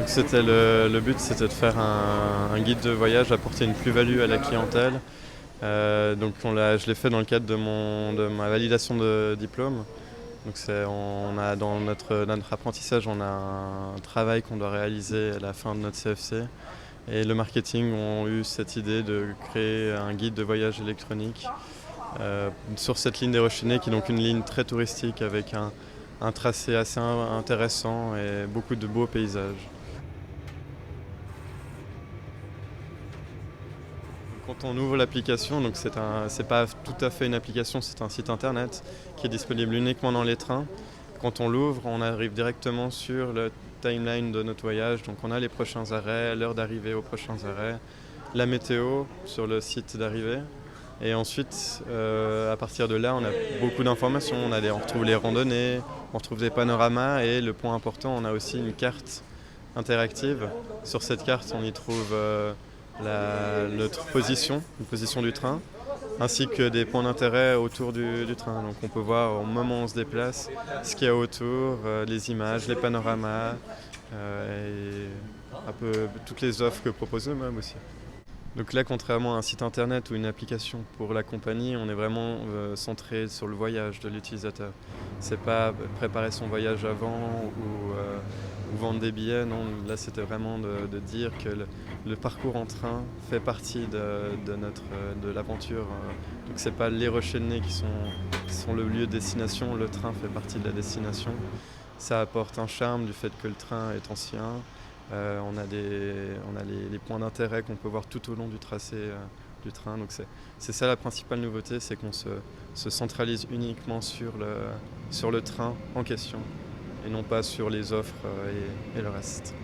Donc c'était le but, c'était de faire un guide de voyage, apporter une plus-value à la clientèle. Donc je l'ai fait dans le cadre de ma validation de diplôme. Donc dans notre apprentissage, on a un travail qu'on doit réaliser à la fin de notre CFC. Et le marketing ont eu cette idée de créer un guide de voyage électronique sur cette ligne des Rochers-Nez, qui est donc une ligne très touristique avec un tracé assez intéressant et beaucoup de beaux paysages. Quand on ouvre l'application, donc c'est pas tout à fait une application, c'est un site internet qui est disponible uniquement dans les trains. Quand on l'ouvre, on arrive directement sur le timeline de notre voyage. Donc on a les prochains arrêts, l'heure d'arrivée aux prochains arrêts, la météo sur le site d'arrivée. Et ensuite, à partir de là, on a beaucoup d'informations. On retrouve les randonnées, on retrouve des panoramas et le point important, on a aussi une carte interactive. Sur cette carte, on y trouve notre position, la position du train, ainsi que des points d'intérêt autour du train. Donc on peut voir au moment où on se déplace ce qu'il y a autour, les images, les panoramas et un peu toutes les offres que proposent eux-mêmes aussi. Donc là, contrairement à un site internet ou une application pour la compagnie, on est vraiment centré sur le voyage de l'utilisateur. C'est pas préparer son voyage avant ou vendre des billets, non. Là, c'était vraiment de dire que le parcours en train fait partie de l'aventure. Donc c'est pas les Rochers-Nez qui sont le lieu de destination, le train fait partie de la destination. Ça apporte un charme du fait que le train est ancien. On a les points d'intérêt qu'on peut voir tout au long du tracé du train. Donc c'est ça la principale nouveauté, c'est qu'on se centralise uniquement sur le train en question et non pas sur les offres et le reste.